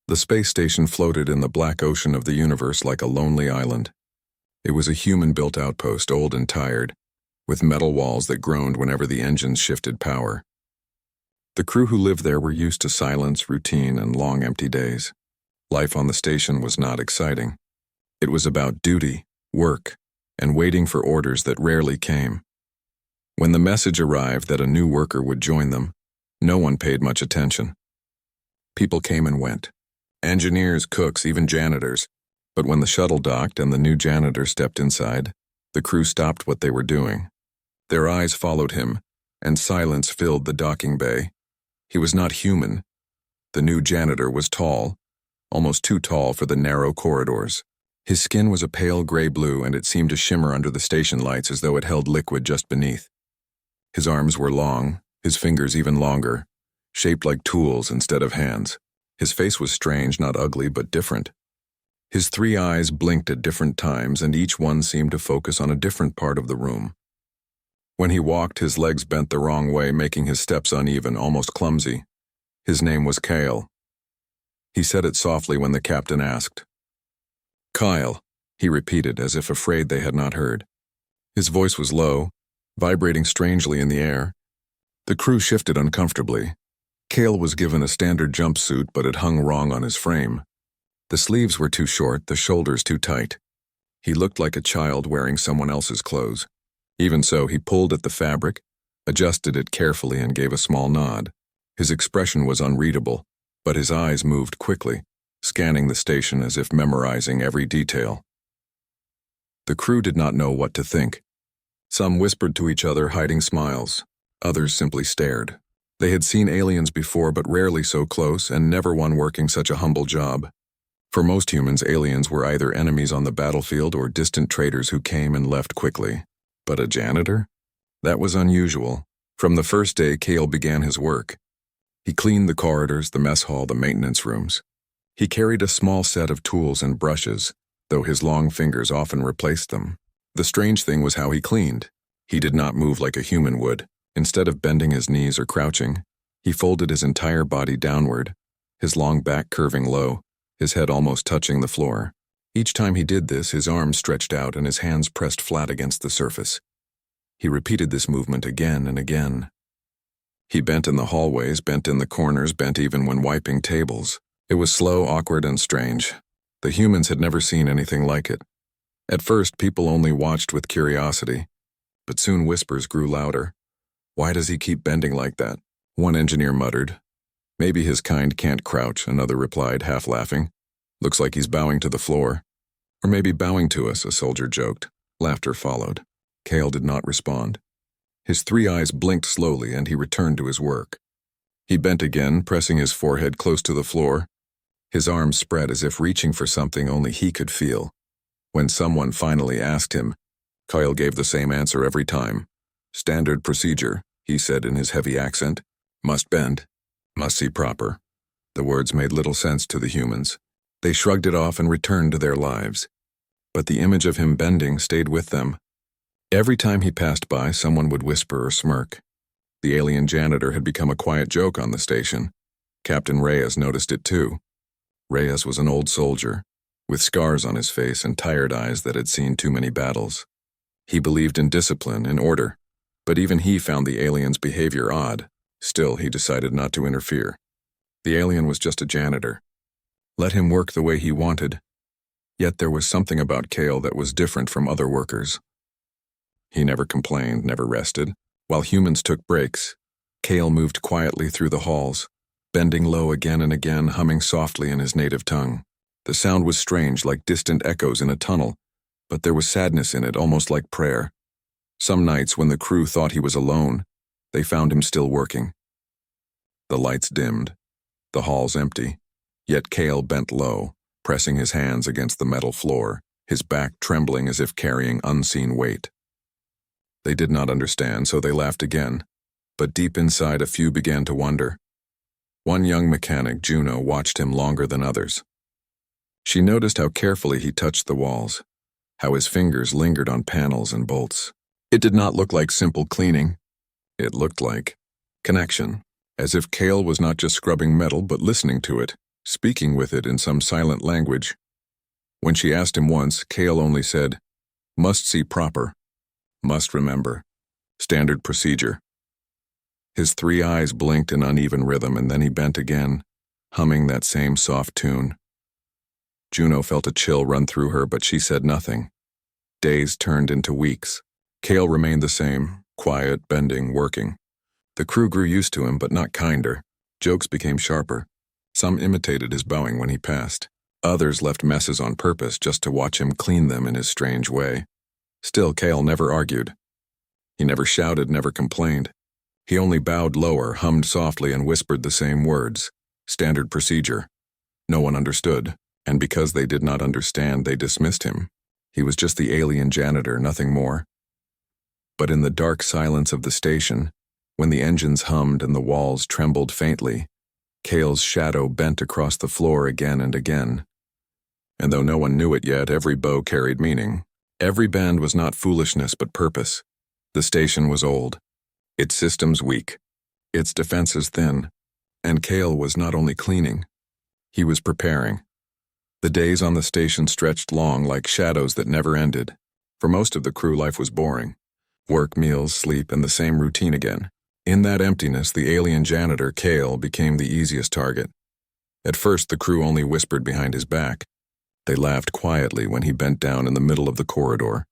The space station floated in the black ocean of the universe like a lonely island. It was a human-built outpost, old and tired, with metal walls that groaned whenever the engines shifted power. The crew who lived there were used to silence, routine, and long empty days. Life on the station was not exciting. It was about duty, work, and waiting for orders that rarely came. When the message arrived that a new worker would join them, no one paid much attention. People came and went. Engineers, cooks, even janitors. But when the shuttle docked and the new janitor stepped inside, the crew stopped what they were doing. Their eyes followed him, and silence filled the docking bay. He was not human. The new janitor was tall, almost too tall for the narrow corridors. His skin was a pale gray blue, and it seemed to shimmer under the station lights as though it held liquid just beneath. His arms were long, his fingers even longer, shaped like tools instead of hands. His face was strange, not ugly, but different. His 3 eyes blinked at different times, and each one seemed to focus on a different part of the room. When he walked, his legs bent the wrong way, making his steps uneven, almost clumsy. His name was Kyle. He said it softly when the captain asked. "Kyle," he repeated, as if afraid they had not heard. His voice was low, vibrating strangely in the air. The crew shifted uncomfortably. Kyle was given a standard jumpsuit, but it hung wrong on his frame. The sleeves were too short, the shoulders too tight. He looked like a child wearing someone else's clothes. Even so, he pulled at the fabric, adjusted it carefully, and gave a small nod. His expression was unreadable, but his eyes moved quickly, scanning the station as if memorizing every detail. The crew did not know what to think. Some whispered to each other, hiding smiles. Others simply stared. They had seen aliens before, but rarely so close, and never one working such a humble job. For most humans, aliens were either enemies on the battlefield or distant traders who came and left quickly. But a janitor? That was unusual. From the first day, Kale began his work. He cleaned the corridors, the mess hall, the maintenance rooms. He carried a small set of tools and brushes, though his long fingers often replaced them. The strange thing was how he cleaned. He did not move like a human would. Instead of bending his knees or crouching, he folded his entire body downward, his long back curving low, his head almost touching the floor. Each time he did this, his arms stretched out and his hands pressed flat against the surface. He repeated this movement again and again. He bent in the hallways, bent in the corners, bent even when wiping tables. It was slow, awkward, and strange. The humans had never seen anything like it. At first, people only watched with curiosity, but soon whispers grew louder. "Why does he keep bending like that?" One engineer muttered. "Maybe his kind can't crouch," another replied, half laughing. "Looks like he's bowing to the floor." "Or maybe bowing to us," a soldier joked. Laughter followed. Kale did not respond. His 3 eyes blinked slowly, and he returned to his work. He bent again, pressing his forehead close to the floor. His arms spread as if reaching for something only he could feel. When someone finally asked him, Kyle gave the same answer every time. "Standard procedure," he said in his heavy accent. "Must bend. Must see proper." The words made little sense to the humans. They shrugged it off and returned to their lives. But the image of him bending stayed with them. Every time he passed by, someone would whisper or smirk. The alien janitor had become a quiet joke on the station. Captain Reyes noticed it too. Reyes was an old soldier, with scars on his face and tired eyes that had seen too many battles. He believed in discipline and order, but even he found the alien's behavior odd. Still, he decided not to interfere. The alien was just a janitor. Let him work the way he wanted. Yet there was something about Kale that was different from other workers. He never complained, never rested. While humans took breaks, Kale moved quietly through the halls, bending low again and again, humming softly in his native tongue. The sound was strange, like distant echoes in a tunnel, but there was sadness in it, almost like prayer. Some nights, when the crew thought he was alone, they found him still working. The lights dimmed, the halls empty, yet Kale bent low, pressing his hands against the metal floor, his back trembling as if carrying unseen weight. They did not understand, so they laughed again, but deep inside a few began to wonder. One young mechanic, Juno, watched him longer than others. She noticed how carefully he touched the walls, how his fingers lingered on panels and bolts. It did not look like simple cleaning. It looked like connection, as if Kale was not just scrubbing metal but listening to it, speaking with it in some silent language. When she asked him once, Kale only said, "Must see proper. Must remember. Standard procedure." His 3 eyes blinked in uneven rhythm, and then he bent again, humming that same soft tune. Juno felt a chill run through her, but she said nothing. Days turned into weeks. Kale remained the same, quiet, bending, working. The crew grew used to him, but not kinder. Jokes became sharper. Some imitated his bowing when he passed. Others left messes on purpose just to watch him clean them in his strange way. Still, Kale never argued. He never shouted, never complained. He only bowed lower, hummed softly, and whispered the same words. Standard procedure. No one understood, and because they did not understand, they dismissed him. He was just the alien janitor, nothing more. But in the dark silence of the station, when the engines hummed and the walls trembled faintly, Kale's shadow bent across the floor again and again. And though no one knew it yet, every bow carried meaning. Every bend was not foolishness but purpose. The station was old, its systems weak, its defenses thin, and Kale was not only cleaning, he was preparing. The days on the station stretched long like shadows that never ended. For most of the crew, life was boring. Work, meals, sleep, and the same routine again. In that emptiness, the alien janitor, Kale, became the easiest target. At first, the crew only whispered behind his back. They laughed quietly when he bent down in the middle of the corridor,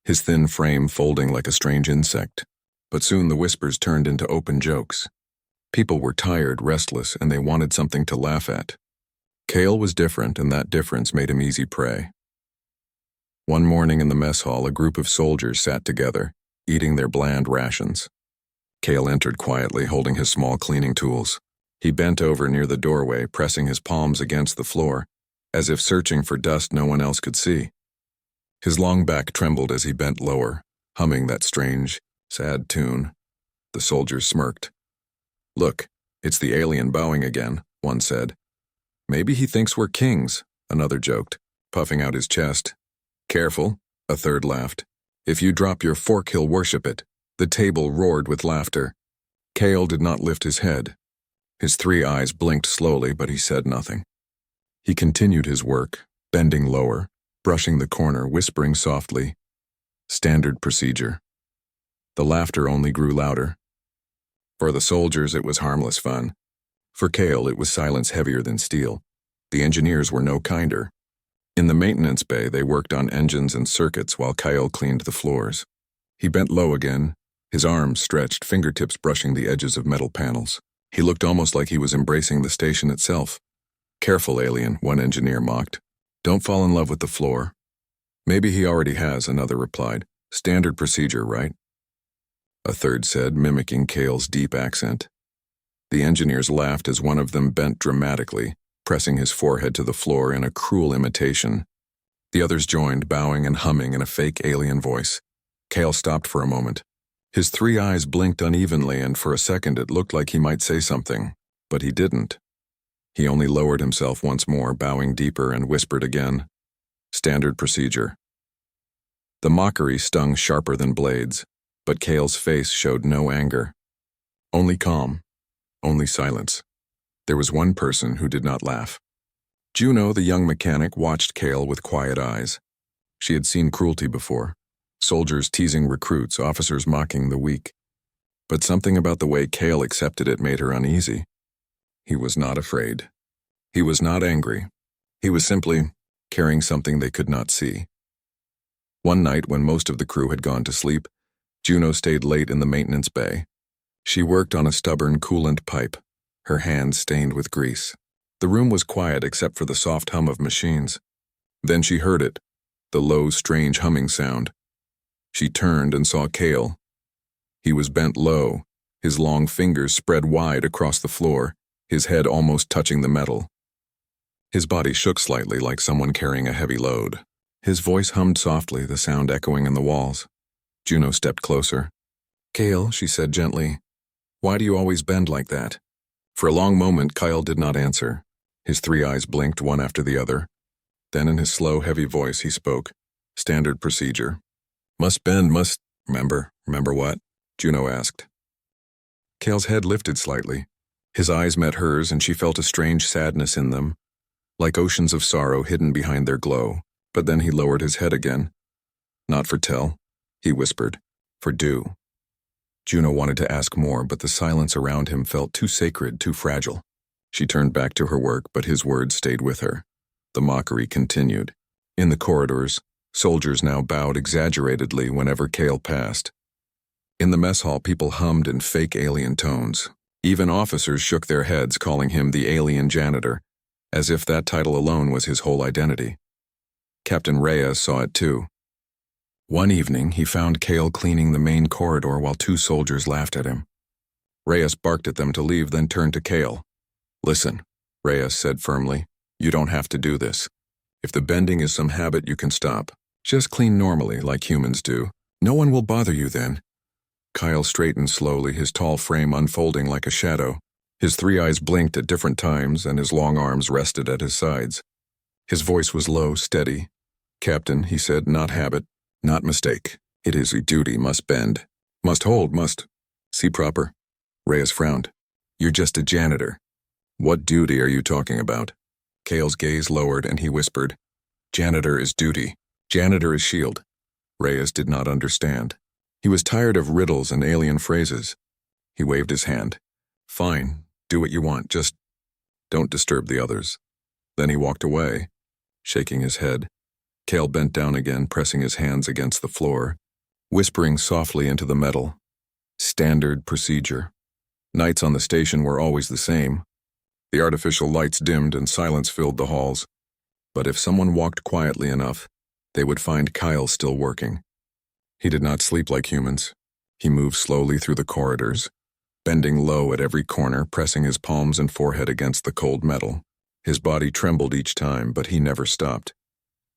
his thin frame folding like a strange insect. But soon the whispers turned into open jokes. People were tired, restless, and they wanted something to laugh at. Kale was different, and that difference made him easy prey. One morning in the mess hall, a group of soldiers sat together, eating their bland rations. Kale entered quietly, holding his small cleaning tools. He bent over near the doorway, pressing his palms against the floor, as if searching for dust no one else could see. His long back trembled as he bent lower, humming that strange, sad tune. The soldiers smirked. "Look, it's the alien bowing again," one said. "Maybe he thinks we're kings," another joked, puffing out his chest. "Careful," a third laughed. "If you drop your fork, he'll worship it." The table roared with laughter. Kale did not lift his head. His 3 eyes blinked slowly, but he said nothing. He continued his work, bending lower, brushing the corner, whispering softly, "Standard procedure." The laughter only grew louder. For the soldiers, it was harmless fun. For Kale, it was silence heavier than steel. The engineers were no kinder. In the maintenance bay, they worked on engines and circuits while Kale cleaned the floors. He bent low again, his arms stretched, fingertips brushing the edges of metal panels. He looked almost like he was embracing the station itself. "Careful, alien," one engineer mocked. "Don't fall in love with the floor." "Maybe he already has," another replied. "Standard procedure, right?" A third said, mimicking Kale's deep accent. The engineers laughed as one of them bent dramatically, pressing his forehead to the floor in a cruel imitation. The others joined, bowing and humming in a fake alien voice. Kale stopped for a moment. His 3 eyes blinked unevenly, and for a second it looked like he might say something, but he didn't. He only lowered himself once more, bowing deeper, and whispered again, "Standard procedure." The mockery stung sharper than blades, but Kale's face showed no anger. Only calm, only silence. There was one person who did not laugh. Juno, the young mechanic, watched Kale with quiet eyes. She had seen cruelty before. Soldiers teasing recruits, officers mocking the weak. But something about the way Kale accepted it made her uneasy. He was not afraid. He was not angry. He was simply carrying something they could not see. One night, when most of the crew had gone to sleep, Juno stayed late in the maintenance bay. She worked on a stubborn coolant pipe, her hands stained with grease. The room was quiet except for the soft hum of machines. Then she heard it, the low, strange humming sound. She turned and saw Kale. He was bent low, his long fingers spread wide across the floor, his head almost touching the metal. His body shook slightly like someone carrying a heavy load. His voice hummed softly, the sound echoing in the walls. Juno stepped closer. "Kale," she said gently, "why do you always bend like that?" For a long moment, Kyle did not answer. His 3 eyes blinked one after the other. Then in his slow, heavy voice, he spoke. "Standard procedure." "Must bend, must..." Remember what?" Juno asked. Kale's head lifted slightly. His eyes met hers, and she felt a strange sadness in them, like oceans of sorrow hidden behind their glow. But then he lowered his head again. "Not for tell," he whispered. "For do." Juno wanted to ask more, but the silence around him felt too sacred, too fragile. She turned back to her work, but his words stayed with her. The mockery continued. In the corridors, soldiers now bowed exaggeratedly whenever Cale passed. In the mess hall, people hummed in fake alien tones. Even officers shook their heads, calling him the alien janitor, as if that title alone was his whole identity. Captain Reyes saw it too. One evening, he found Cale cleaning the main corridor while two soldiers laughed at him. Reyes barked at them to leave, then turned to Cale. "Listen," Reyes said firmly, "you don't have to do this. If the bending is some habit, you can stop. Just clean normally, like humans do. No one will bother you then." Kyle straightened slowly, his tall frame unfolding like a shadow. His three eyes blinked at different times, and his long arms rested at his sides. His voice was low, steady. "Captain," he said, "not habit, not mistake. It is a duty, must bend. Must hold, must see proper." Reyes frowned. "You're just a janitor." "What duty are you talking about?" Cale's gaze lowered, and he whispered, "Janitor is duty. Janitor is shield." Reyes did not understand. He was tired of riddles and alien phrases. He waved his hand. "Fine, do what you want, just don't disturb the others." Then he walked away, shaking his head. Cale bent down again, pressing his hands against the floor, whispering softly into the metal. Standard procedure. Nights on the station were always the same. The artificial lights dimmed and silence filled the halls. But if someone walked quietly enough, they would find Kyle still working. He did not sleep like humans. He moved slowly through the corridors, bending low at every corner, pressing his palms and forehead against the cold metal. His body trembled each time, but he never stopped.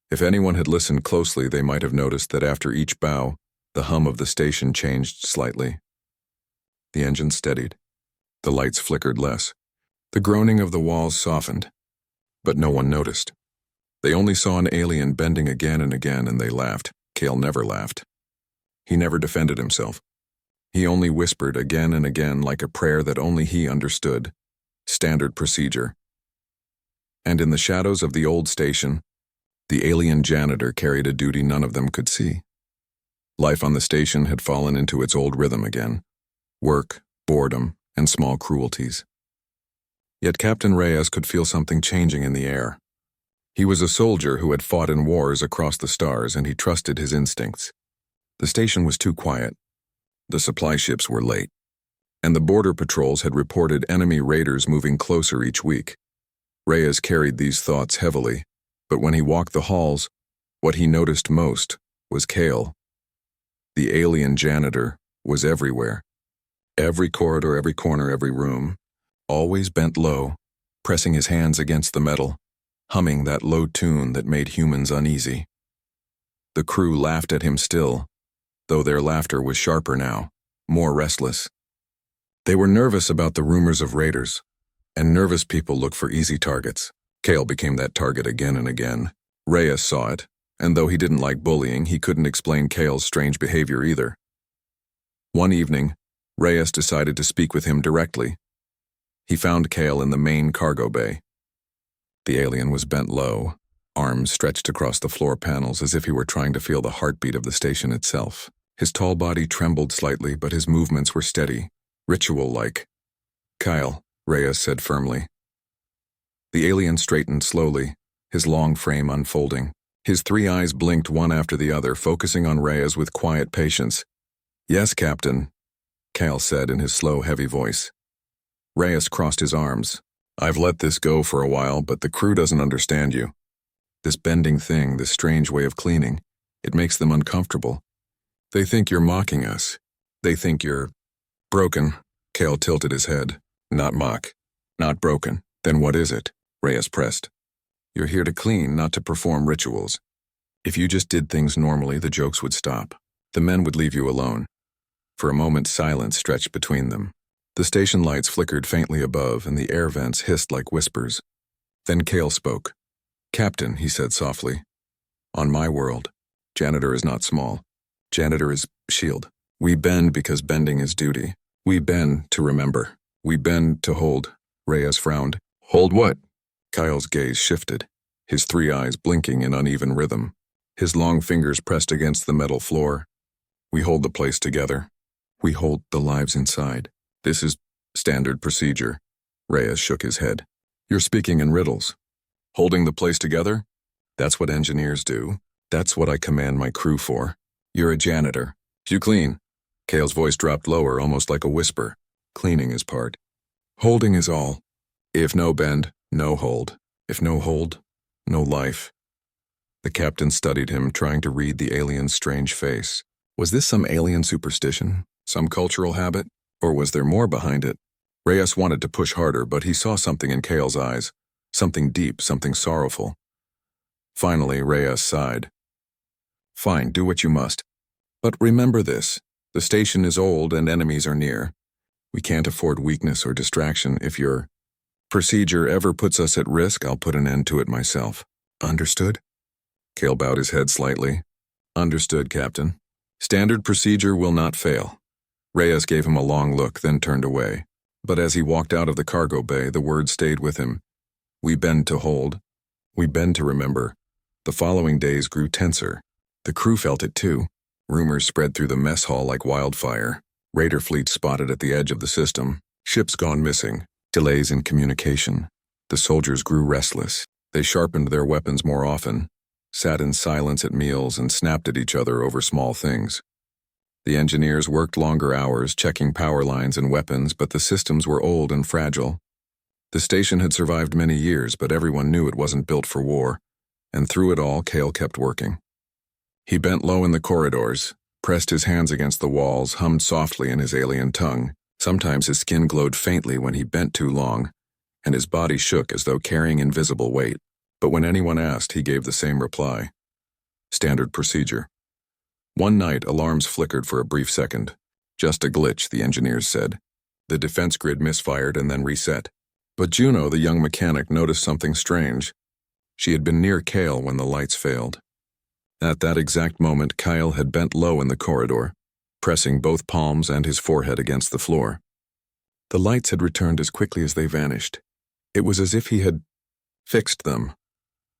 If anyone had listened closely, they might have noticed that after each bow, the hum of the station changed slightly. The engine steadied. The lights flickered less. The groaning of the walls softened. But no one noticed. They only saw an alien bending again and again, and they laughed. Cale never laughed. He never defended himself. He only whispered again and again, like a prayer that only he understood. Standard procedure. And in the shadows of the old station, the alien janitor carried a duty none of them could see. Life on the station had fallen into its old rhythm again. Work, boredom, and small cruelties. Yet Captain Reyes could feel something changing in the air. He was a soldier who had fought in wars across the stars, and he trusted his instincts. The station was too quiet. The supply ships were late. And the border patrols had reported enemy raiders moving closer each week. Reyes carried these thoughts heavily, but when he walked the halls, what he noticed most was Cale. The alien janitor was everywhere. Every corridor, every corner, every room, always bent low, pressing his hands against the metal, humming that low tune that made humans uneasy. The crew laughed at him still, though their laughter was sharper now, more restless. They were nervous about the rumors of raiders, and nervous people look for easy targets. Cale became that target again and again. Reyes saw it, and though he didn't like bullying, he couldn't explain Cale's strange behavior either. One evening, Reyes decided to speak with him directly. He found Cale in the main cargo bay. The alien was bent low, arms stretched across the floor panels as if he were trying to feel the heartbeat of the station itself. His tall body trembled slightly, but his movements were steady, ritual-like. "Kyle," Reyes said firmly. The alien straightened slowly, his long frame unfolding. His three eyes blinked one after the other, focusing on Reyes with quiet patience. "Yes, Captain," Kyle said in his slow, heavy voice. Reyes crossed his arms. "I've let this go for a while, but the crew doesn't understand you. This bending thing, this strange way of cleaning, it makes them uncomfortable. They think you're mocking us. They think you're broken." Cale tilted his head. "Not mock. Not broken. Then what is it?" Reyes pressed. "You're here to clean, not to perform rituals. If you just did things normally, the jokes would stop. The men would leave you alone." For a moment, silence stretched between them. The station lights flickered faintly above, and the air vents hissed like whispers. Then Cale spoke. "Captain," he said softly, "on my world, janitor is not small. Janitor is shield. We bend because bending is duty. We bend to remember. We bend to hold. Reyes frowned. Hold what? Kyle's gaze shifted, his three eyes blinking in uneven rhythm. His long fingers pressed against the metal floor. We hold the place together. We hold the lives inside. This is standard procedure. Reyes shook his head. You're speaking in riddles. Holding the place together? That's what engineers do. That's what I command my crew for. You're a janitor. You clean. Kale's voice dropped lower, almost like a whisper. Cleaning is part. Holding is all. If no bend, no hold. If no hold, no life. The captain studied him, trying to read the alien's strange face. Was this some alien superstition? Some cultural habit? Or was there more behind it? Reyes wanted to push harder, but he saw something in Kale's eyes. Something deep, something sorrowful. Finally, Reyes sighed. Fine, do what you must. But remember this. The station is old and enemies are near. We can't afford weakness or distraction. If your procedure ever puts us at risk, I'll put an end to it myself. Understood? Kale bowed his head slightly. Understood, Captain. Standard procedure will not fail. Reyes gave him a long look, then turned away. But as he walked out of the cargo bay, the words stayed with him. We bend to hold. We bend to remember. The following days grew tenser. The crew felt it too. Rumors spread through the mess hall like wildfire. Raider fleets spotted at the edge of the system. Ships gone missing. Delays in communication. The soldiers grew restless. They sharpened their weapons more often, sat in silence at meals, and snapped at each other over small things. The engineers worked longer hours, checking power lines and weapons, but the systems were old and fragile. The station had survived many years, but everyone knew it wasn't built for war, and through it all, Kale kept working. He bent low in the corridors, pressed his hands against the walls, hummed softly in his alien tongue. Sometimes his skin glowed faintly when he bent too long, and his body shook as though carrying invisible weight. But when anyone asked, he gave the same reply. Standard procedure. One night, alarms flickered for a brief second. Just a glitch, the engineers said. The defense grid misfired and then reset. But Juno, the young mechanic, noticed something strange. She had been near Kale when the lights failed. At that exact moment, Kyle had bent low in the corridor, pressing both palms and his forehead against the floor. The lights had returned as quickly as they vanished. It was as if he had fixed them.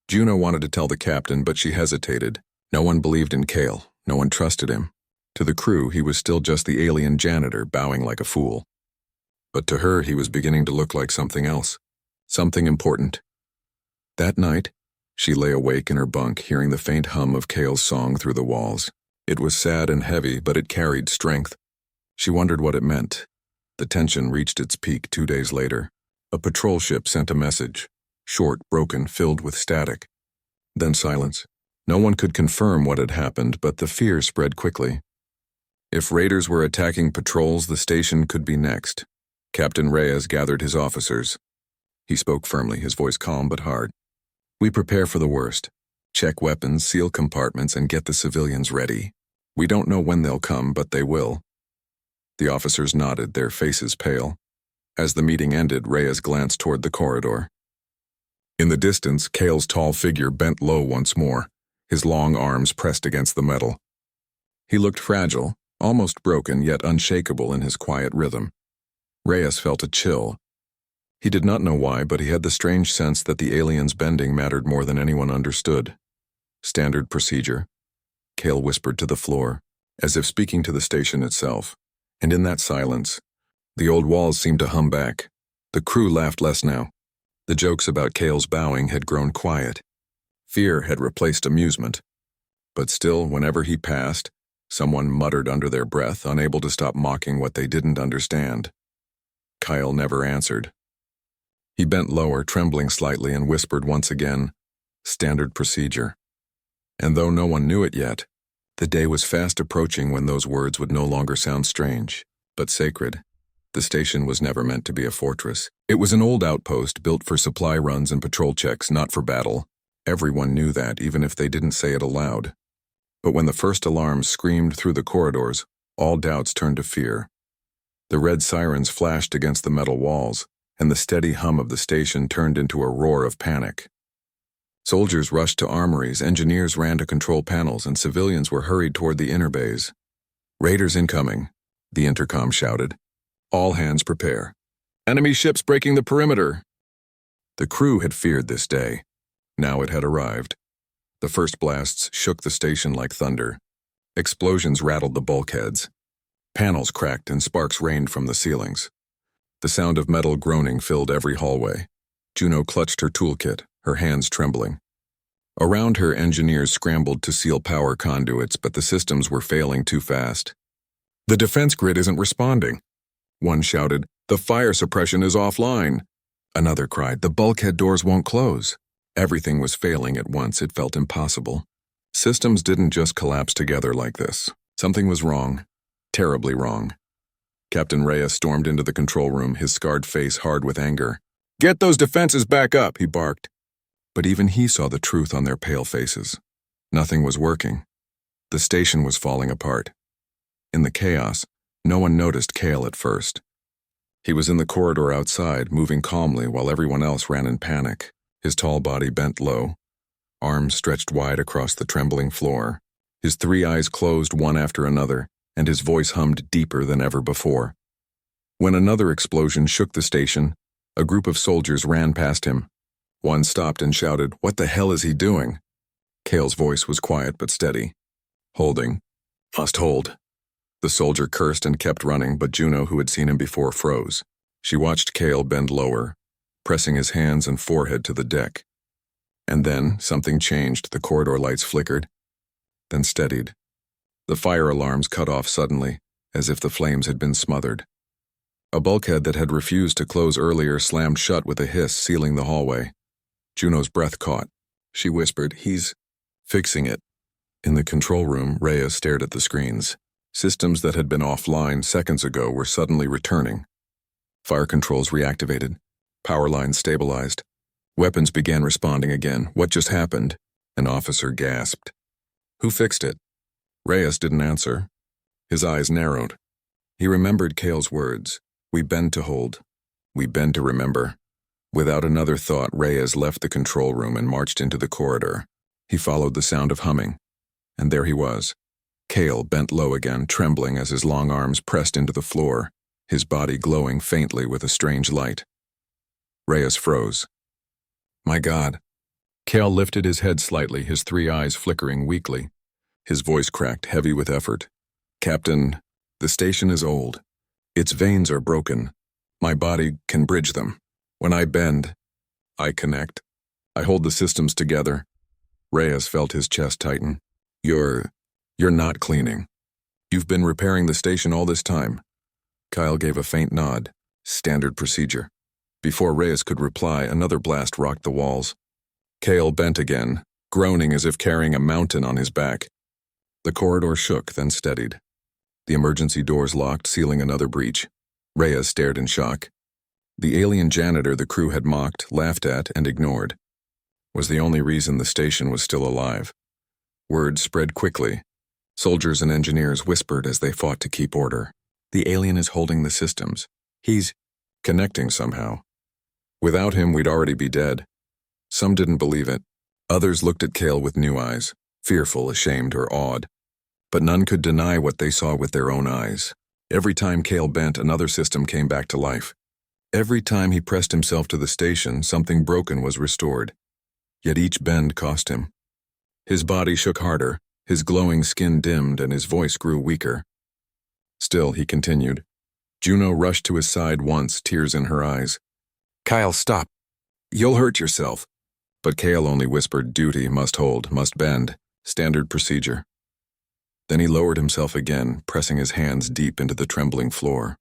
Juno wanted to tell the captain, but she hesitated. No one believed in Kale. No one trusted him. To the crew, he was still just the alien janitor, bowing like a fool. But to her, he was beginning to look like something else. Something important. That night, she lay awake in her bunk, hearing the faint hum of Kale's song through the walls. It was sad and heavy, but it carried strength. She wondered what it meant. The tension reached its peak 2 days later. A patrol ship sent a message. Short, broken, filled with static. Then silence. No one could confirm what had happened, but the fear spread quickly. If raiders were attacking patrols, the station could be next. Captain Reyes gathered his officers. He spoke firmly, his voice calm but hard. We prepare for the worst. Check weapons, seal compartments, and get the civilians ready. We don't know when they'll come, but they will. The officers nodded, their faces pale. As the meeting ended, Reyes glanced toward the corridor. In the distance, Kale's tall figure bent low once more, his long arms pressed against the metal. He looked fragile, almost broken, yet unshakable in his quiet rhythm. Reyes felt a chill. He did not know why, but he had the strange sense that the alien's bending mattered more than anyone understood. Standard procedure. Kale whispered to the floor, as if speaking to the station itself. And in that silence, the old walls seemed to hum back. The crew laughed less now. The jokes about Kale's bowing had grown quiet. Fear had replaced amusement. But still, whenever he passed, someone muttered under their breath, unable to stop mocking what they didn't understand. Kyle never answered. He bent lower, trembling slightly, and whispered once again, standard procedure. And though no one knew it yet, the day was fast approaching when those words would no longer sound strange, but sacred. The station was never meant to be a fortress. It was an old outpost built for supply runs and patrol checks, not for battle. Everyone knew that, even if they didn't say it aloud. But when the first alarms screamed through the corridors, all doubts turned to fear. The red sirens flashed against the metal walls, and the steady hum of the station turned into a roar of panic. Soldiers rushed to armories, engineers ran to control panels, and civilians were hurried toward the inner bays. Raiders incoming, the intercom shouted. All hands prepare. Enemy ships breaking the perimeter. The crew had feared this day. Now it had arrived. The first blasts shook the station like thunder. Explosions rattled the bulkheads. Panels cracked and sparks rained from the ceilings. The sound of metal groaning filled every hallway. Juno clutched her toolkit, her hands trembling. Around her, engineers scrambled to seal power conduits, but the systems were failing too fast. "The defense grid isn't responding." One shouted, "The fire suppression is offline." Another cried, "The bulkhead doors won't close." Everything was failing at once. It felt impossible. Systems didn't just collapse together like this. Something was wrong. Terribly wrong. Captain Reyes stormed into the control room, his scarred face hard with anger. "Get those defenses back up," he barked. But even he saw the truth on their pale faces. Nothing was working. The station was falling apart. In the chaos, no one noticed Cale at first. He was in the corridor outside, moving calmly while everyone else ran in panic, his tall body bent low, arms stretched wide across the trembling floor, his 3 eyes closed one after another, and his voice hummed deeper than ever before. When another explosion shook the station, a group of soldiers ran past him. One stopped and shouted, "What the hell is he doing?" Cale's voice was quiet but steady. "Holding. Must hold." The soldier cursed and kept running, but Juno, who had seen him before, froze. She watched Cale bend lower, pressing his hands and forehead to the deck. And then something changed. The corridor lights flickered, then steadied. The fire alarms cut off suddenly, as if the flames had been smothered. A bulkhead that had refused to close earlier slammed shut with a hiss, sealing the hallway. Juno's breath caught. She whispered, "He's fixing it." In the control room, Reyes stared at the screens. Systems that had been offline seconds ago were suddenly returning. Fire controls reactivated. Power lines stabilized. Weapons began responding again. "What just happened?" An officer gasped. "Who fixed it?" Reyes didn't answer. His eyes narrowed. He remembered Cale's words. "We bend to hold. We bend to remember." Without another thought, Reyes left the control room and marched into the corridor. He followed the sound of humming. And there he was. Cale bent low again, trembling as his long arms pressed into the floor, his body glowing faintly with a strange light. Reyes froze. "My God." Cale lifted his head slightly, his 3 eyes flickering weakly. His voice cracked, heavy with effort. "Captain, the station is old. Its veins are broken. My body can bridge them. When I bend, I connect. I hold the systems together." Reyes felt his chest tighten. You're not cleaning. You've been repairing the station all this time." Kyle gave a faint nod. "Standard procedure." Before Reyes could reply, another blast rocked the walls. Cale bent again, groaning as if carrying a mountain on his back. The corridor shook, then steadied. The emergency doors locked, sealing another breach. Reyes stared in shock. The alien janitor the crew had mocked, laughed at, and ignored was the only reason the station was still alive. Word spread quickly. Soldiers and engineers whispered as they fought to keep order. "The alien is holding the systems. He's connecting somehow. Without him, we'd already be dead." Some didn't believe it. Others looked at Cale with new eyes, fearful, ashamed, or awed. But none could deny what they saw with their own eyes. Every time Cale bent, another system came back to life. Every time he pressed himself to the station, something broken was restored. Yet each bend cost him. His body shook harder, his glowing skin dimmed, and his voice grew weaker. Still, he continued. Juno rushed to his side once, tears in her eyes. "Kyle, stop. You'll hurt yourself." But Cale only whispered, "Duty, must hold, must bend, standard procedure." Then he lowered himself again, pressing his hands deep into the trembling floor.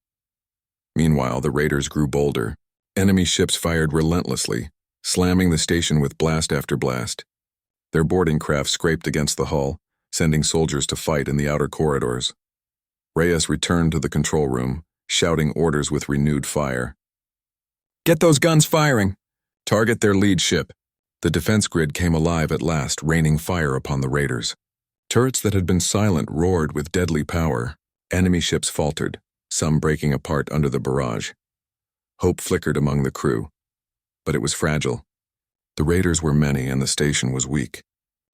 Meanwhile, the raiders grew bolder. Enemy ships fired relentlessly, slamming the station with blast after blast. Their boarding craft scraped against the hull, sending soldiers to fight in the outer corridors. Reyes returned to the control room, shouting orders with renewed fire. "Get those guns firing! Target their lead ship." The defense grid came alive at last, raining fire upon the raiders. Turrets that had been silent roared with deadly power. Enemy ships faltered, some breaking apart under the barrage. Hope flickered among the crew, but it was fragile. The raiders were many and the station was weak.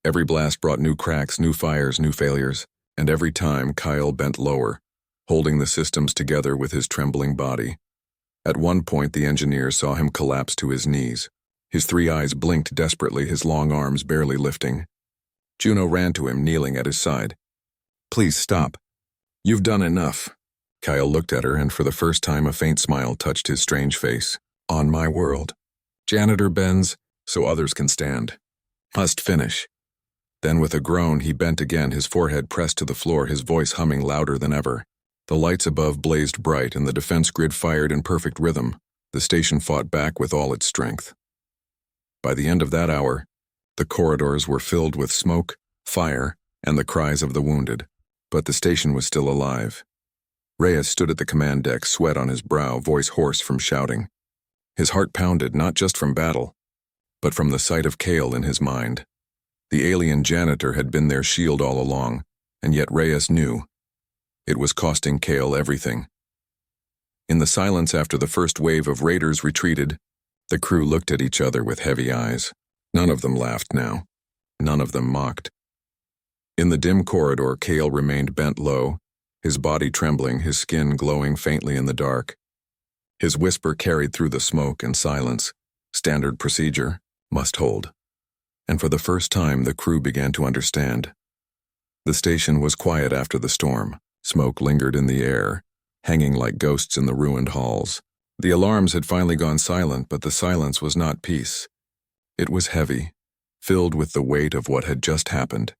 Every blast brought new cracks, new fires, new failures, and every time Kyle bent lower, holding the systems together with his trembling body. At one point, the engineer saw him collapse to his knees. His three eyes blinked desperately, his long arms barely lifting. Juno ran to him, kneeling at his side. "Please stop. You've done enough." Kyle looked at her, and for the first time a faint smile touched his strange face. "On my world. Janitor bends so others can stand. Must finish." Then with a groan he bent again, his forehead pressed to the floor, his voice humming louder than ever. The lights above blazed bright and the defense grid fired in perfect rhythm. The station fought back with all its strength. By the end of that hour, the corridors were filled with smoke, fire, and the cries of the wounded. But the station was still alive. Reyes stood at the command deck, sweat on his brow, voice hoarse from shouting. His heart pounded, not just from battle, but from the sight of Kale in his mind. The alien janitor had been their shield all along, and yet Reyes knew. It was costing Kale everything. In the silence after the first wave of raiders retreated, the crew looked at each other with heavy eyes. None of them laughed now. None of them mocked. In the dim corridor, Kale remained bent low, his body trembling, his skin glowing faintly in the dark. His whisper carried through the smoke and silence. Standard procedure, must hold. And for the first time, the crew began to understand. The station was quiet after the storm. Smoke lingered in the air, hanging like ghosts in the ruined halls. The alarms had finally gone silent, but the silence was not peace. It was heavy, filled with the weight of what had just happened.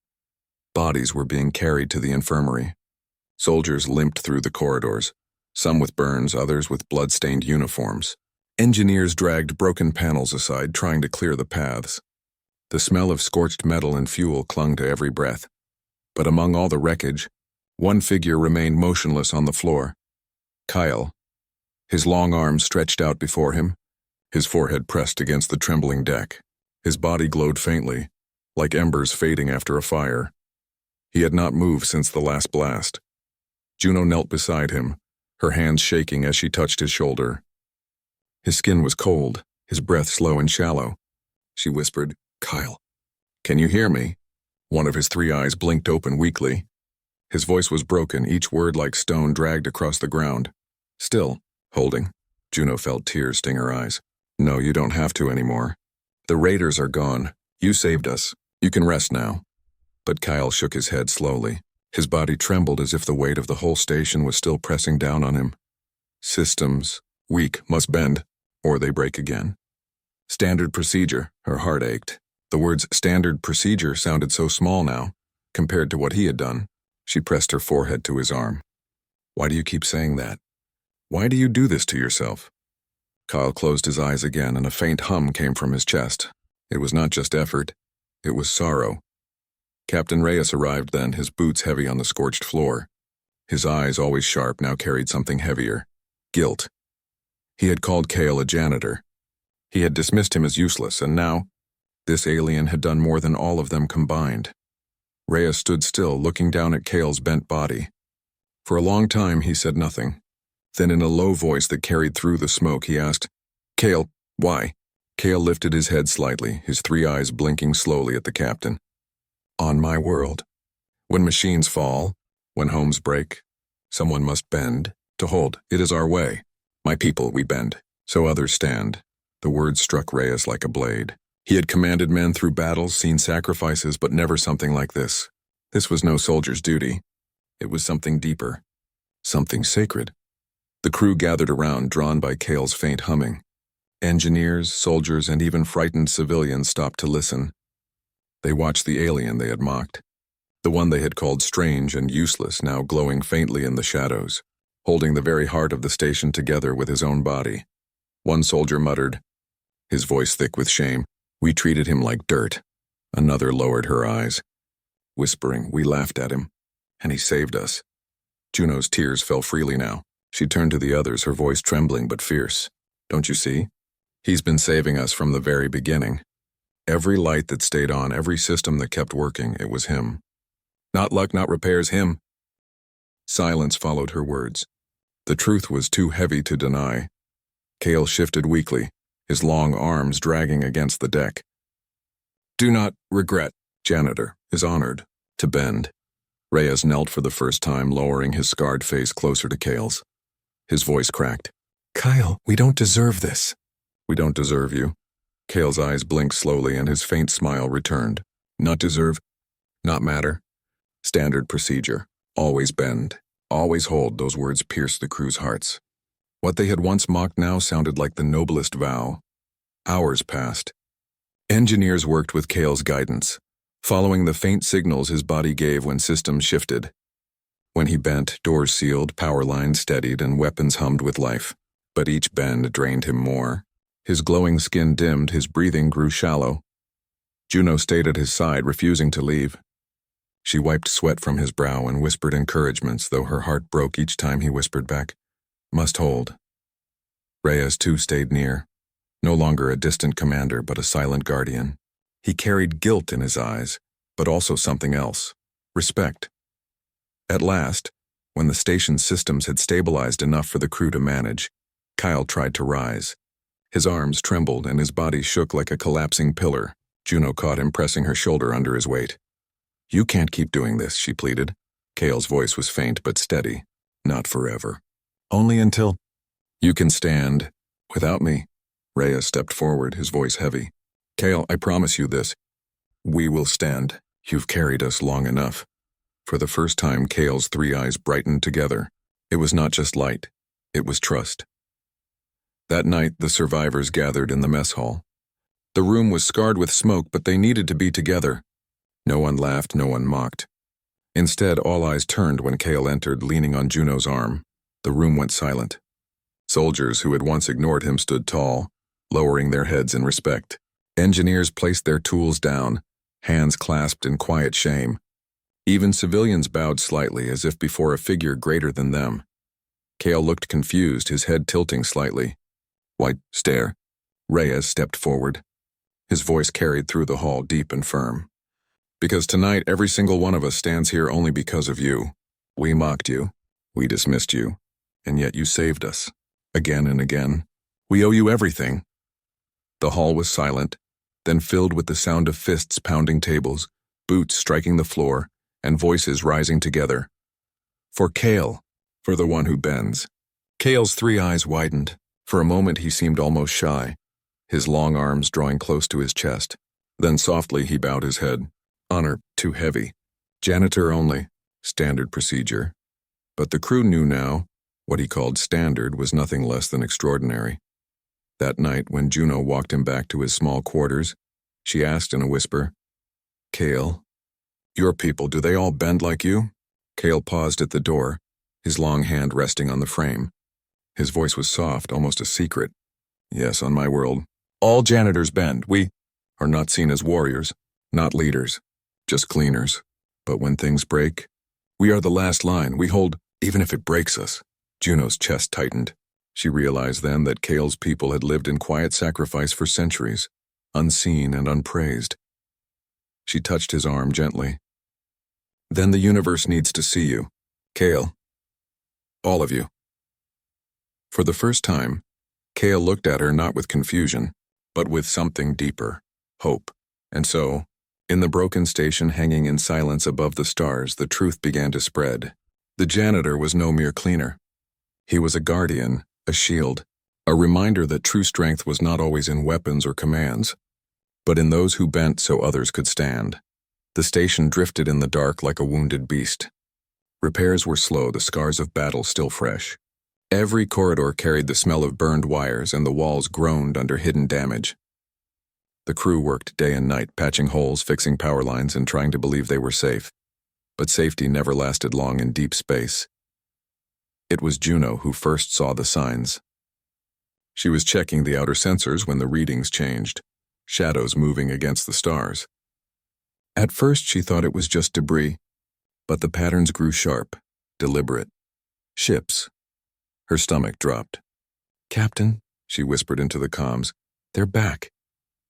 Bodies were being carried to the infirmary. Soldiers limped through the corridors, some with burns, others with blood-stained uniforms. Engineers dragged broken panels aside, trying to clear the paths. The smell of scorched metal and fuel clung to every breath. But among all the wreckage, one figure remained motionless on the floor. Kyle. His long arms stretched out before him, his forehead pressed against the trembling deck. His body glowed faintly, like embers fading after a fire. He had not moved since the last blast. Juno knelt beside him, her hands shaking as she touched his shoulder. His skin was cold, his breath slow and shallow. She whispered, "Kyle, can you hear me?" One of his three eyes blinked open weakly. His voice was broken, each word like stone dragged across the ground. Still, holding. Juno felt tears sting her eyes. "No, you don't have to anymore. The raiders are gone. You saved us. You can rest now." But Kyle shook his head slowly. His body trembled as if the weight of the whole station was still pressing down on him. Systems, weak, must bend, or they break again. Standard procedure, her heart ached. The words standard procedure sounded so small now, compared to what he had done. She pressed her forehead to his arm. "Why do you keep saying that? Why do you do this to yourself?" Kyle closed his eyes again, and a faint hum came from his chest. It was not just effort, it was sorrow. Captain Reyes arrived then, his boots heavy on the scorched floor. His eyes, always sharp, now carried something heavier. Guilt. He had called Kale a janitor. He had dismissed him as useless, and now, this alien had done more than all of them combined. Reyes stood still, looking down at Kale's bent body. For a long time, he said nothing. Then in a low voice that carried through the smoke, he asked, "Kale, why?" Kale lifted his head slightly, his three eyes blinking slowly at the captain. "On my world. When machines fall, when homes break, someone must bend to hold. It is our way. My people, we bend, so others stand." The words struck Reyes like a blade. He had commanded men through battles, seen sacrifices, but never something like this. This was no soldier's duty. It was something deeper, something sacred. The crew gathered around, drawn by Kale's faint humming. Engineers, soldiers, and even frightened civilians stopped to listen. They watched the alien they had mocked, the one they had called strange and useless, now glowing faintly in the shadows, holding the very heart of the station together with his own body. One soldier muttered, his voice thick with shame, "We treated him like dirt." Another lowered her eyes, whispering, "We laughed at him, and he saved us." Juno's tears fell freely now. She turned to the others, her voice trembling but fierce. "Don't you see? He's been saving us from the very beginning. Every light that stayed on, every system that kept working, it was him. Not luck, not repairs, him." Silence followed her words. The truth was too heavy to deny. Kale shifted weakly, his long arms dragging against the deck. "Do not regret. Janitor is honored to bend." Reyes knelt for the first time, lowering his scarred face closer to Kale's. His voice cracked. Kyle, we don't deserve this. We don't deserve you. Kale's eyes blinked slowly and his faint smile returned. Not deserve? Not matter. Standard procedure. Always bend. Always hold. Those words pierced the crew's hearts. What they had once mocked now sounded like the noblest vow. Hours passed. Engineers worked with Kale's guidance, following the faint signals his body gave when systems shifted. When he bent, doors sealed, power lines steadied, and weapons hummed with life. But each bend drained him more. His glowing skin dimmed, his breathing grew shallow. Juno stayed at his side, refusing to leave. She wiped sweat from his brow and whispered encouragements, though her heart broke each time he whispered back, "Must hold." Reyes, too, stayed near. No longer a distant commander, but a silent guardian. He carried guilt in his eyes, but also something else: respect. At last, when the station's systems had stabilized enough for the crew to manage, Kyle tried to rise. His arms trembled and his body shook like a collapsing pillar. Juno caught him, pressing her shoulder under his weight. "You can't keep doing this," she pleaded. Kale's voice was faint but steady. "Not forever. Only until you can stand without me." Reyes stepped forward, his voice heavy. "Kale, I promise you this. We will stand. You've carried us long enough." For the first time, Kale's three eyes brightened together. It was not just light. It was trust. That night, the survivors gathered in the mess hall. The room was scarred with smoke, but they needed to be together. No one laughed, no one mocked. Instead, all eyes turned when Kale entered, leaning on Juno's arm. The room went silent. Soldiers who had once ignored him stood tall, lowering their heads in respect. Engineers placed their tools down, hands clasped in quiet shame. Even civilians bowed slightly, as if before a figure greater than them. Kale looked confused, his head tilting slightly. "White, stare." Reyes stepped forward. His voice carried through the hall, deep and firm. "Because tonight every single one of us stands here only because of you. We mocked you. We dismissed you. And yet you saved us. Again and again. We owe you everything." The hall was silent, then filled with the sound of fists pounding tables, boots striking the floor, and voices rising together. "For Kale. For the one who bends." Kale's three eyes widened. For a moment he seemed almost shy, his long arms drawing close to his chest. Then softly he bowed his head. "Honor, too heavy. Janitor only. Standard procedure." But the crew knew now, what he called standard was nothing less than extraordinary. That night, when Juno walked him back to his small quarters, she asked in a whisper, "Kale, your people, do they all bend like you?" Kale paused at the door, his long hand resting on the frame. His voice was soft, almost a secret. "Yes, on my world. All janitors bend. We are not seen as warriors, not leaders, just cleaners. But when things break, we are the last line. We hold, even if it breaks us." Juno's chest tightened. She realized then that Kale's people had lived in quiet sacrifice for centuries, unseen and unpraised. She touched his arm gently. "Then the universe needs to see you, Kale. All of you." For the first time, Kale looked at her not with confusion, but with something deeper, hope. And so, in the broken station hanging in silence above the stars, the truth began to spread. The janitor was no mere cleaner. He was a guardian, a shield, a reminder that true strength was not always in weapons or commands, but in those who bent so others could stand. The station drifted in the dark like a wounded beast. Repairs were slow, the scars of battle still fresh. Every corridor carried the smell of burned wires, and the walls groaned under hidden damage. The crew worked day and night, patching holes, fixing power lines, and trying to believe they were safe. But safety never lasted long in deep space. It was Juno who first saw the signs. She was checking the outer sensors when the readings changed, shadows moving against the stars. At first she thought it was just debris, but the patterns grew sharp, deliberate. Ships. Her stomach dropped. "Captain," she whispered into the comms, "they're back."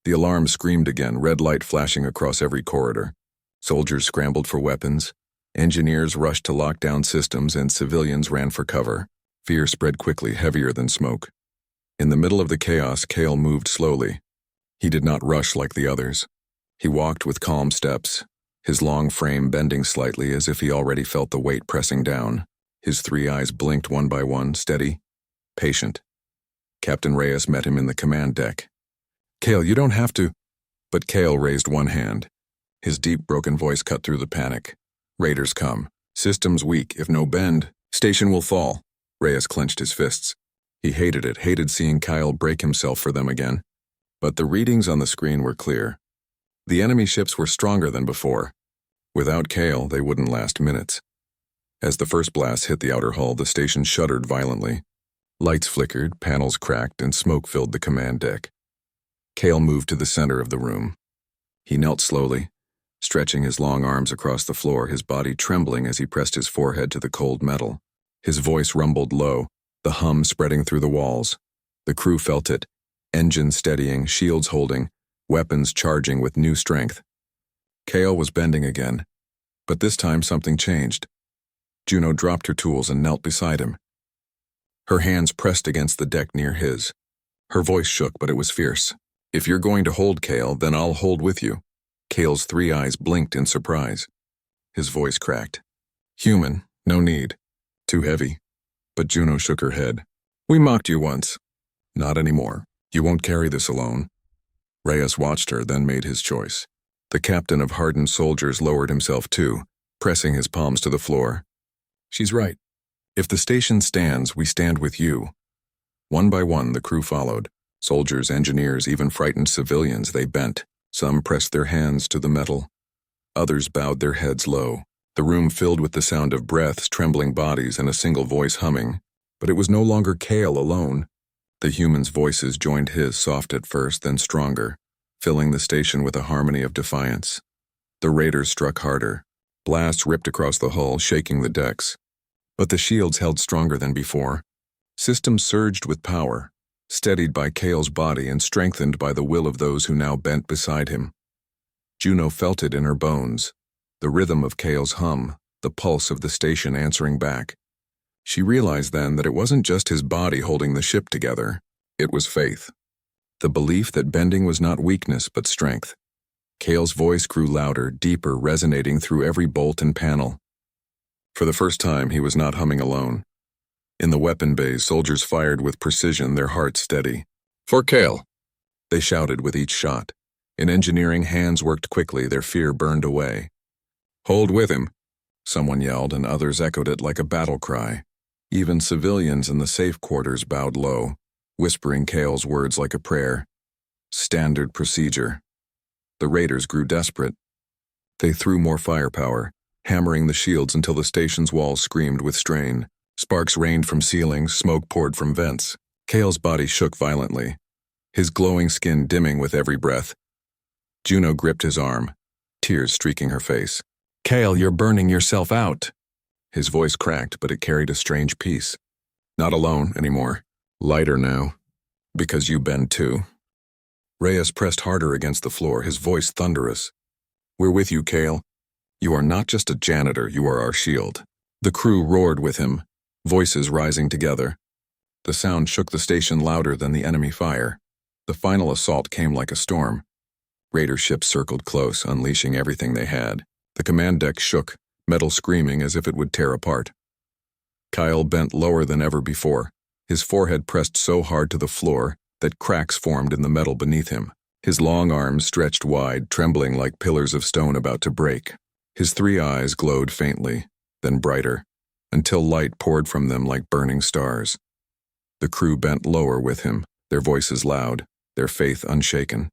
The alarm screamed again, red light flashing across every corridor. Soldiers scrambled for weapons. Engineers rushed to lock down systems, and civilians ran for cover. Fear spread quickly, heavier than smoke. In the middle of the chaos, Kale moved slowly. He did not rush like the others. He walked with calm steps, his long frame bending slightly as if he already felt the weight pressing down. His three eyes blinked one by one, steady, patient. Captain Reyes met him in the command deck. "Kale, you don't have to." But Kale raised one hand. His deep, broken voice cut through the panic. "Raiders come. Systems weak. If no bend, station will fall." Reyes clenched his fists. He hated seeing Kyle break himself for them again. But the readings on the screen were clear. The enemy ships were stronger than before. Without Kale, they wouldn't last minutes. As the first blast hit the outer hull, the station shuddered violently. Lights flickered, panels cracked, and smoke filled the command deck. Kale moved to the center of the room. He knelt slowly, stretching his long arms across the floor, his body trembling as he pressed his forehead to the cold metal. His voice rumbled low, the hum spreading through the walls. The crew felt it, engines steadying, shields holding, weapons charging with new strength. Kale was bending again, but this time something changed. Juno dropped her tools and knelt beside him. Her hands pressed against the deck near his. Her voice shook, but it was fierce. "If you're going to hold Kale, then I'll hold with you." Kale's 3 eyes blinked in surprise. His voice cracked. "Human, no need. Too heavy." But Juno shook her head. "We mocked you once. Not anymore. You won't carry this alone." Reyes watched her, then made his choice. The captain of hardened soldiers lowered himself too, pressing his palms to the floor. "She's right. If the station stands, we stand with you." One by one, the crew followed. Soldiers, engineers, even frightened civilians, they bent. Some pressed their hands to the metal. Others bowed their heads low. The room filled with the sound of breaths, trembling bodies, and a single voice humming. But it was no longer Kale alone. The humans' voices joined his, soft at first, then stronger, filling the station with a harmony of defiance. The raiders struck harder. Blasts ripped across the hull, shaking the decks. But the shields held stronger than before. Systems surged with power, steadied by Kale's body and strengthened by the will of those who now bent beside him. Juno felt it in her bones, the rhythm of Kale's hum, the pulse of the station answering back. She realized then that it wasn't just his body holding the ship together. It was faith. The belief that bending was not weakness but strength. Kale's voice grew louder, deeper, resonating through every bolt and panel. For the first time, he was not humming alone. In the weapon bays, soldiers fired with precision, their hearts steady. "For Kale!" they shouted with each shot. In engineering, hands worked quickly, their fear burned away. "Hold with him!" someone yelled, and others echoed it like a battle cry. Even civilians in the safe quarters bowed low, whispering Kale's words like a prayer. Standard procedure. The raiders grew desperate. They threw more firepower, hammering the shields until the station's walls screamed with strain. Sparks rained from ceilings, smoke poured from vents. Kale's body shook violently, his glowing skin dimming with every breath. Juno gripped his arm, tears streaking her face. "Kale, you're burning yourself out." His voice cracked, but it carried a strange peace. "Not alone anymore. Lighter now. Because you bend too." Reyes pressed harder against the floor, his voice thunderous. "We're with you, Kale. You are not just a janitor, you are our shield." The crew roared with him, voices rising together. The sound shook the station louder than the enemy fire. The final assault came like a storm. Raider ships circled close, unleashing everything they had. The command deck shook, metal screaming as if it would tear apart. Kyle bent lower than ever before, his forehead pressed so hard to the floor that cracks formed in the metal beneath him. His long arms stretched wide, trembling like pillars of stone about to break. His 3 eyes glowed faintly, then brighter, until light poured from them like burning stars. The crew bent lower with him, their voices loud, their faith unshaken.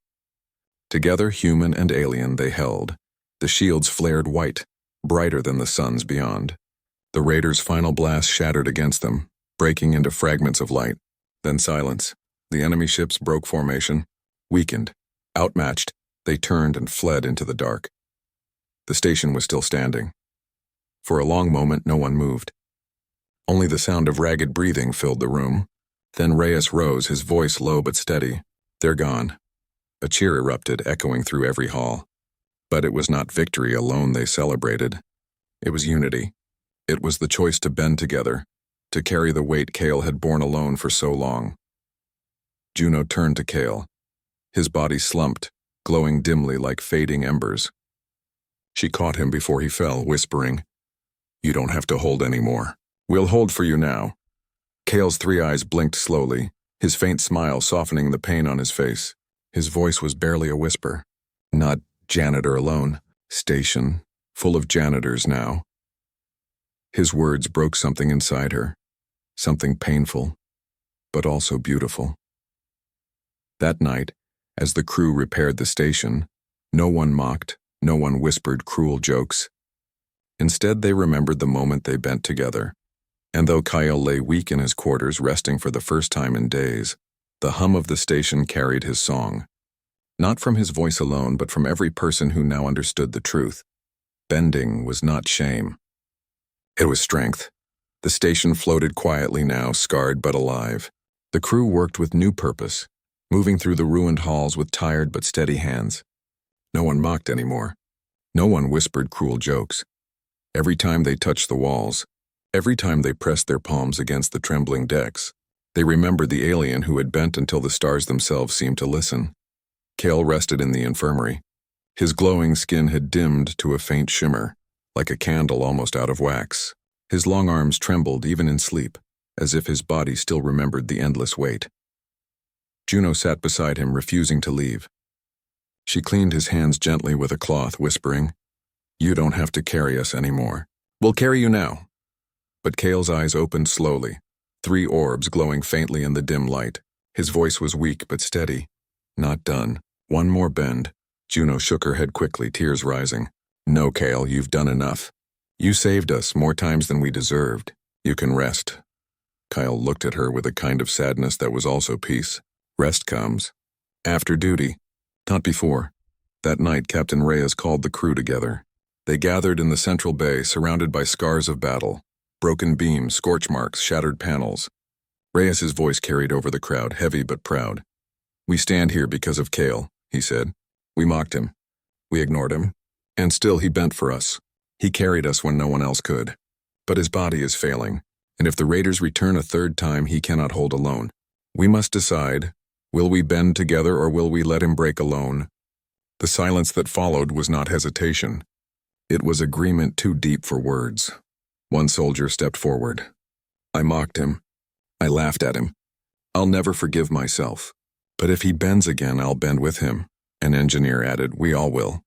Together, human and alien, they held. The shields flared white, brighter than the suns beyond. The raiders' final blast shattered against them, breaking into fragments of light. Then silence. The enemy ships broke formation. Weakened, outmatched, they turned and fled into the dark. The station was still standing. For a long moment, no one moved. Only the sound of ragged breathing filled the room. Then Reyes rose, his voice low but steady. "They're gone." A cheer erupted, echoing through every hall. But it was not victory alone they celebrated. It was unity. It was the choice to bend together, to carry the weight Kale had borne alone for so long. Juno turned to Kale. His body slumped, glowing dimly like fading embers. She caught him before he fell, whispering, "You don't have to hold anymore. We'll hold for you now." Kale's 3 eyes blinked slowly, his faint smile softening the pain on his face. His voice was barely a whisper. Not janitor alone. Station, full of janitors now. His words broke something inside her. Something painful, but also beautiful. That night, as the crew repaired the station, no one mocked, no one whispered cruel jokes. Instead, they remembered the moment they bent together. And though Kyle lay weak in his quarters, resting for the first time in days, the hum of the station carried his song. Not from his voice alone, but from every person who now understood the truth. Bending was not shame. It was strength. The station floated quietly now, scarred but alive. The crew worked with new purpose, moving through the ruined halls with tired but steady hands. No one mocked anymore. No one whispered cruel jokes. Every time they touched the walls, every time they pressed their palms against the trembling decks, they remembered the alien who had bent until the stars themselves seemed to listen. Cale rested in the infirmary. His glowing skin had dimmed to a faint shimmer, like a candle almost out of wax. His long arms trembled even in sleep, as if his body still remembered the endless wait. Juno sat beside him, refusing to leave. She cleaned his hands gently with a cloth, whispering, "You don't have to carry us anymore. We'll carry you now." But Cale's eyes opened slowly, 3 orbs glowing faintly in the dim light. His voice was weak but steady. "Not done. One more bend." Juno shook her head quickly, tears rising. "No, Cale, you've done enough. You saved us more times than we deserved. You can rest." Kyle looked at her with a kind of sadness that was also peace. Rest comes after duty, not before. That night, Captain Reyes called the crew together. They gathered in the central bay, surrounded by scars of battle, broken beams, scorch marks, shattered panels. Reyes's voice carried over the crowd, heavy but proud. "We stand here because of Cale," he said. "We mocked him. We ignored him. And still he bent for us. He carried us when no one else could. But his body is failing, and if the raiders return a third time, he cannot hold alone. We must decide, will we bend together or will we let him break alone?" The silence that followed was not hesitation. It was agreement too deep for words. One soldier stepped forward. "I mocked him. I laughed at him. I'll never forgive myself. But if he bends again, I'll bend with him." An engineer added, "We all will."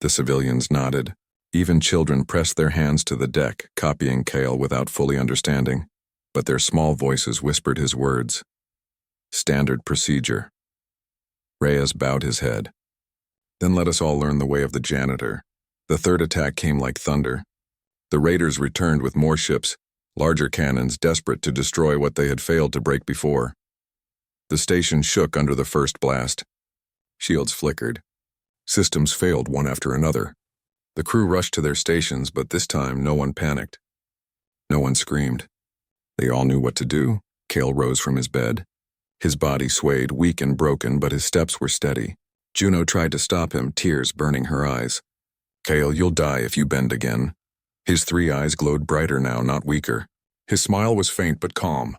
The civilians nodded. Even children pressed their hands to the deck, copying Cale without fully understanding. But their small voices whispered his words. "Standard procedure." Reyes bowed his head. "Then let us all learn the way of the janitor." The third attack came like thunder. The raiders returned with more ships, larger cannons, desperate to destroy what they had failed to break before. The station shook under the first blast. Shields flickered. Systems failed one after another. The crew rushed to their stations, but this time no one panicked. No one screamed. They all knew what to do. Cale rose from his bed. His body swayed, weak and broken, but his steps were steady. Juno tried to stop him, tears burning her eyes. "Cale, you'll die if you bend again." His 3 eyes glowed brighter now, not weaker. His smile was faint but calm.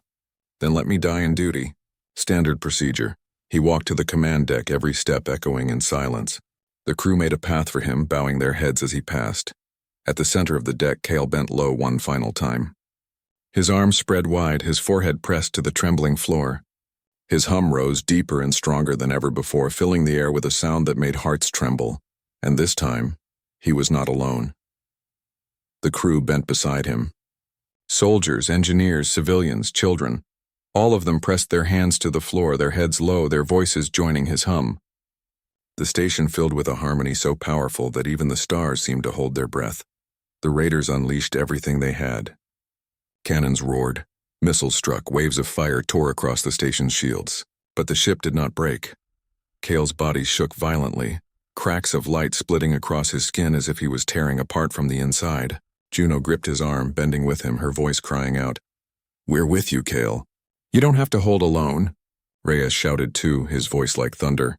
"Then let me die in duty." Standard procedure. He walked to the command deck, every step echoing in silence. The crew made a path for him, bowing their heads as he passed. At the center of the deck, Cale bent low one final time. His arms spread wide, his forehead pressed to the trembling floor. His hum rose deeper and stronger than ever before, filling the air with a sound that made hearts tremble. And this time, he was not alone. The crew bent beside him. Soldiers, engineers, civilians, children. All of them pressed their hands to the floor, their heads low, their voices joining his hum. The station filled with a harmony so powerful that even the stars seemed to hold their breath. The raiders unleashed everything they had. Cannons roared. Missiles struck, waves of fire tore across the station's shields. But the ship did not break. Cale's body shook violently, cracks of light splitting across his skin as if he was tearing apart from the inside. Juno gripped his arm, bending with him, her voice crying out, "We're with you, Cale. You don't have to hold alone." Reyes shouted too, his voice like thunder.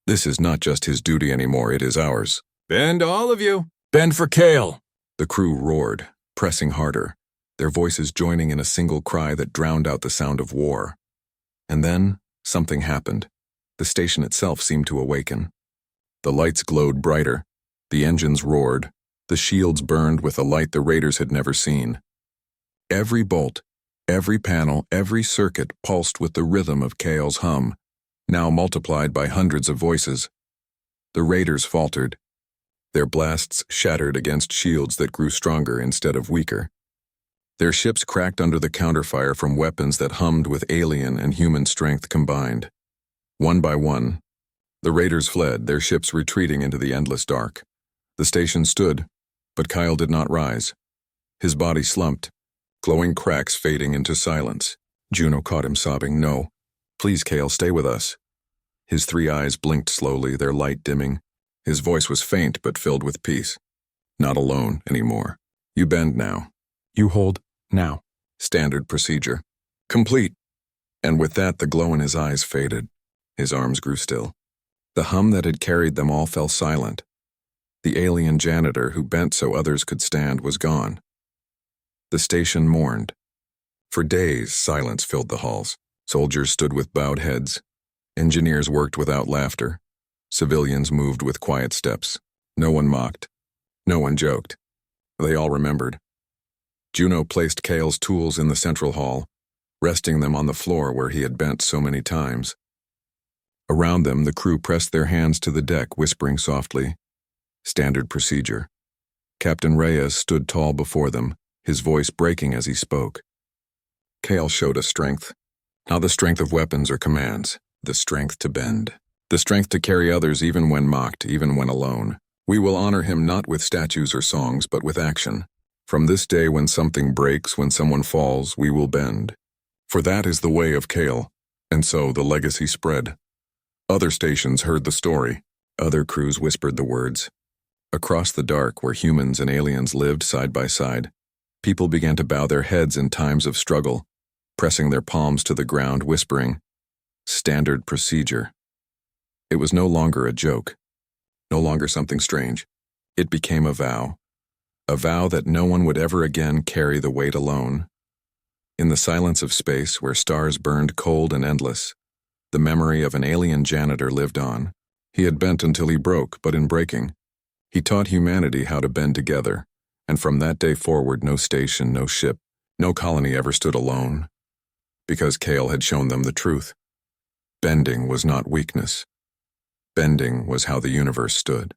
"This is not just his duty anymore, it is ours." "Bend, all of you! Bend for Cale!" The crew roared, pressing harder, their voices joining in a single cry that drowned out the sound of war. And then, something happened. The station itself seemed to awaken. The lights glowed brighter, the engines roared, the shields burned with a light the raiders had never seen. Every bolt, Every panel, every circuit pulsed with the rhythm of Kale's hum, now multiplied by hundreds of voices. The raiders faltered. Their blasts shattered against shields that grew stronger instead of weaker. Their ships cracked under the counterfire from weapons that hummed with alien and human strength combined. One by one, the raiders fled, their ships retreating into the endless dark. The station stood, but Kyle did not rise. His body slumped, glowing cracks fading into silence. Juno caught him sobbing, "No, please, Kale, stay with us." His 3 eyes blinked slowly, their light dimming. His voice was faint but filled with peace. "Not alone anymore. You bend now. You hold now." Standard procedure. Complete. And with that, the glow in his eyes faded. His arms grew still. The hum that had carried them all fell silent. The alien janitor who bent so others could stand was gone. The station mourned. For days, silence filled the halls. Soldiers stood with bowed heads. Engineers worked without laughter. Civilians moved with quiet steps. No one mocked. No one joked. They all remembered. Juno placed Kale's tools in the central hall, resting them on the floor where he had bent so many times. Around them, the crew pressed their hands to the deck, whispering softly. Standard procedure. Captain Reyes stood tall before them, his voice breaking as he spoke. Kale showed us strength. Not the strength of weapons or commands, the strength to bend. The strength to carry others even when mocked, even when alone. We will honor him not with statues or songs, but with action. From this day, when something breaks, when someone falls, we will bend. For that is the way of Kale. And so the legacy spread. Other stations heard the story. Other crews whispered the words. Across the dark, where humans and aliens lived side by side, people began to bow their heads in times of struggle, pressing their palms to the ground, whispering, "Standard procedure." It was no longer a joke, no longer something strange. It became a vow that no one would ever again carry the weight alone. In the silence of space, where stars burned cold and endless, the memory of an alien janitor lived on. He had bent until he broke, but in breaking, he taught humanity how to bend together, and from that day forward, no station, no ship, no colony ever stood alone, because Kale had shown them the truth. Bending was not weakness. Bending was how the universe stood.